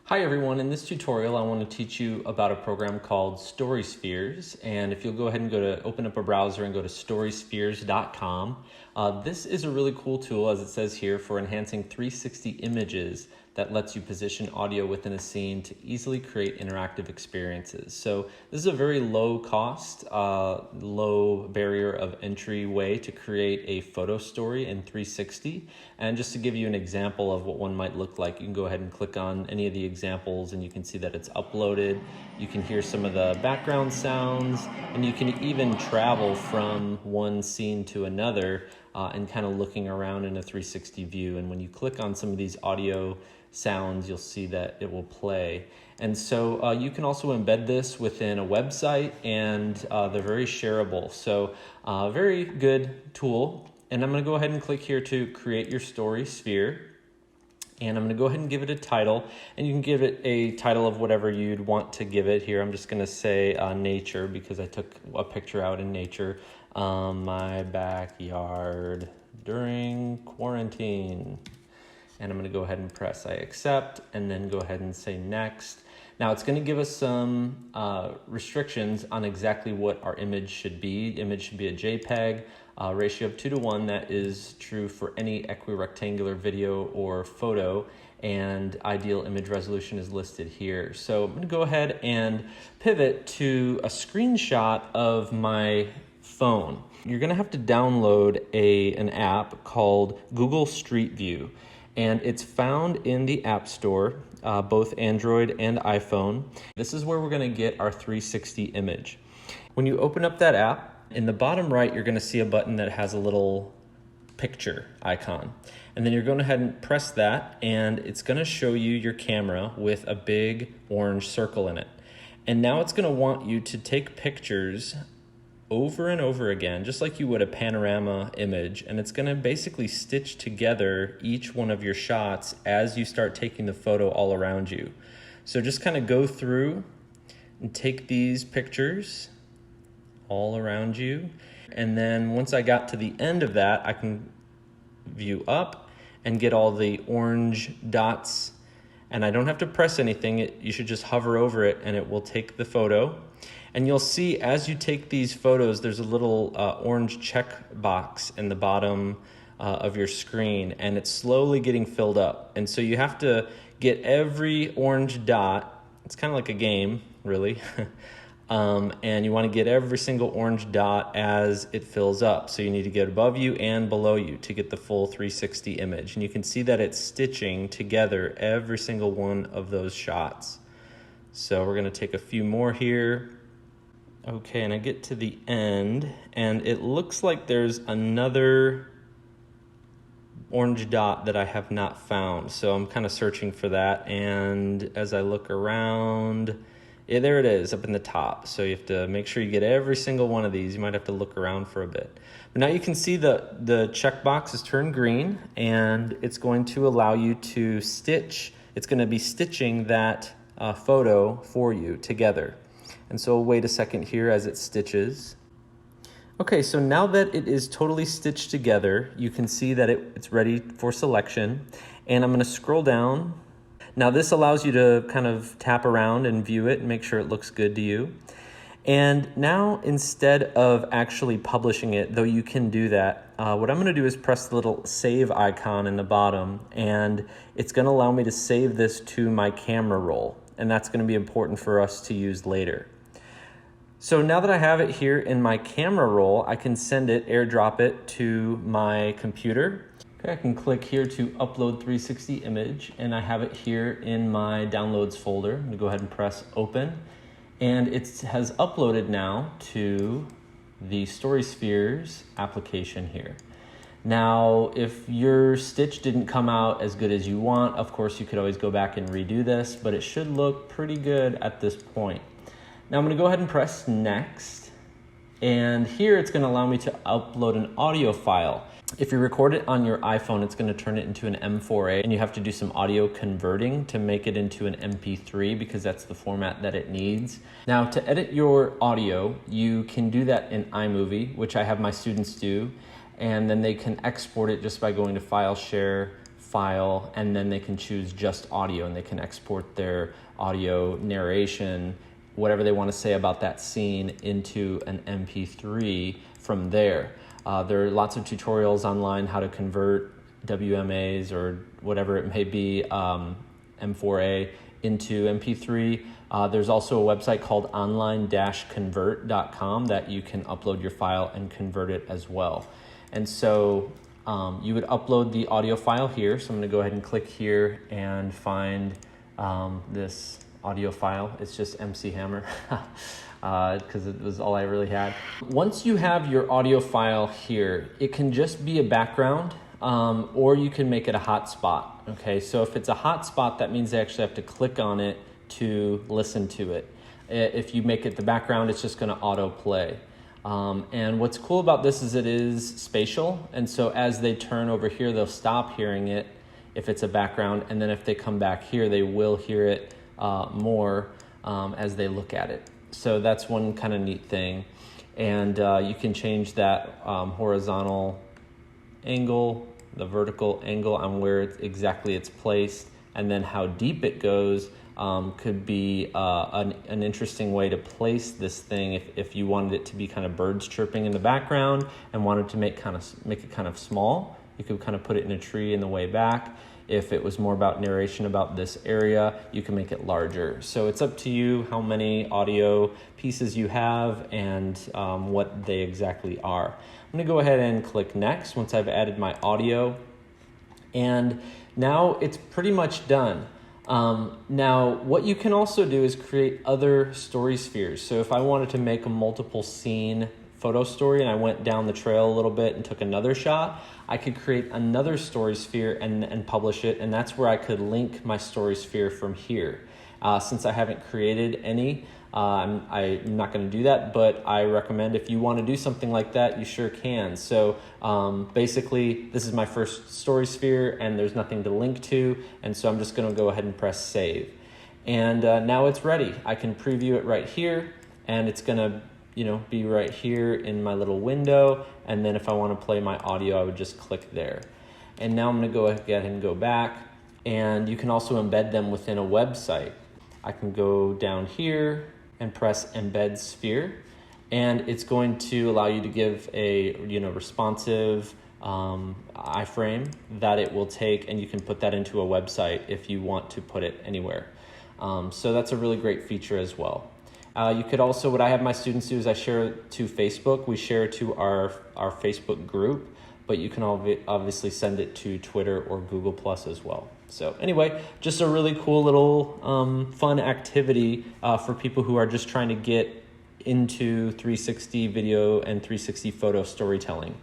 Hi everyone, in this tutorial I want to teach you about a program called StorySpheres, and if you'll go ahead and open up a browser and go to storyspheres.com, this is a really cool tool, as it says here, for enhancing 360 images that lets you position audio within a scene to easily create interactive experiences. So this is a very low cost, low barrier of entry way to create a photo story in 360. And just to give you an example of what one might look like, you can go ahead and click on any of the examples and you can see that it's uploaded. You can hear some of the background sounds, and you can even travel from one scene to another and kind of looking around in a 360 view. And when you click on some of these audio sounds, you'll see that it will play. And so you can also embed this within a website, and they're very shareable. So very good tool. And I'm going to go ahead and click here to create your story sphere. And I'm going to go ahead and give it a title, and you can give it a title of whatever you'd want to give it here. I'm just going to say nature, because I took a picture out in nature. My backyard during quarantine. And I'm going to go ahead and press I accept, and then go ahead and say next. Now it's going to give us some restrictions on exactly what our image should be. The image should be a JPEG, ratio of 2:1. That is true for any equirectangular video or photo, and ideal image resolution is listed here. So I'm going to go ahead and pivot to a screenshot of my phone. You're going to have to download an app called Google Street View. And it's found in the App Store, both Android and iPhone. This is where we're going to get our 360 image. When you open up that app, in the bottom right, you're going to see a button that has a little picture icon. And then you're going to go ahead and press that, and it's going to show you your camera with a big orange circle in it. And now it's going to want you to take pictures over and over again, just like you would a panorama image, and it's going to basically stitch together each one of your shots as you start taking the photo all around you. So just kind of go through and take these pictures all around you, and then once I got to the end of that, I can view up and get all the orange dots, and I don't have to press anything. You should just hover over it and it will take the photo. And you'll see as you take these photos, there's a little orange check box in the bottom of your screen, and it's slowly getting filled up. And so you have to get every orange dot. It's kind of like a game, really. And you want to get every single orange dot as it fills up. So you need to get above you and below you to get the full 360 image. And you can see that it's stitching together every single one of those shots. So we're going to take a few more here. Okay, and I get to the end, and it looks like there's another orange dot that I have not found. So I'm kind of searching for that, and as I look around, yeah, there it is up in the top. So you have to make sure you get every single one of these. You might have to look around for a bit. But now you can see the checkbox is turned green, and it's going to allow you to stitch. It's going to be stitching that photo for you together. And so we'll wait a second here as it stitches. Okay, so now that it is totally stitched together, you can see that it's ready for selection. And I'm going to scroll down. Now this allows you to kind of tap around and view it and make sure it looks good to you. And now, instead of actually publishing it, though you can do that, what I'm going to do is press the little save icon in the bottom, and it's going to allow me to save this to my camera roll. And that's going to be important for us to use later. So now that I have it here in my camera roll, I can send it, airdrop it to my computer. Okay, I can click here to upload 360 image, and I have it here in my downloads folder. I'm gonna go ahead and press open, and it has uploaded now to the StorySpheres application here. Now, if your stitch didn't come out as good as you want, of course you could always go back and redo this, but it should look pretty good at this point. Now I'm going to go ahead and press next, and here it's going to allow me to upload an audio file. If you record it on your iPhone, it's going to turn it into an M4A, and you have to do some audio converting to make it into an MP3 because that's the format that it needs. Now, to edit your audio, you can do that in iMovie, which I have my students do, and then they can export it just by going to File, Share, file, and then they can choose just audio, and they can export their audio narration, whatever they want to say about that scene, into an MP3 from there. There are lots of tutorials online how to convert WMAs or whatever it may be, M4A, into MP3. There's also a website called online-convert.com that you can upload your file and convert it as well. And so you would upload the audio file here. So I'm going to go ahead and click here and find this audio file. It's just MC Hammer because it was all I really had. Once you have your audio file here, it can just be a background, or you can make it a hotspot. Okay, so if it's a hotspot, that means they actually have to click on it to listen to it. If you make it the background, it's just going to auto play. And what's cool about this is it is spatial, and so as they turn over here, they'll stop hearing it if it's a background, and then if they come back here, they will hear it more as they look at it. So that's one kind of neat thing. And you can change that horizontal angle, the vertical angle on where exactly it's placed, and then how deep it goes could be an interesting way to place this thing if you wanted it to be kind of birds chirping in the background and wanted to make it kind of small. You could kind of put it in a tree in the way back. If it was more about narration about this area, you can make it larger. So it's up to you how many audio pieces you have and what they exactly are. I'm gonna go ahead and click next once I've added my audio. And now it's pretty much done. Now, what you can also do is create other story spheres. So if I wanted to make a multiple scene photo story and I went down the trail a little bit and took another shot, I could create another story sphere and publish it, and that's where I could link my story sphere from here. Since I haven't created any, I'm not going to do that, but I recommend if you want to do something like that, you sure can. So basically, this is my first story sphere, and there's nothing to link to, and so I'm just going to go ahead and press save. And now it's ready. I can preview it right here, and it's going to be right here in my little window. And then if I want to play my audio, I would just click there. And now I'm going to go ahead and go back. And you can also embed them within a website. I can go down here and press embed sphere. And it's going to allow you to give a responsive iframe that it will take, and you can put that into a website if you want to put it anywhere. So that's a really great feature as well. You could also, what I have my students do is I share it to Facebook. We share it to our Facebook group, but you can obviously send it to Twitter or Google Plus as well. So anyway, just a really cool little fun activity for people who are just trying to get into 360 video and 360 photo storytelling.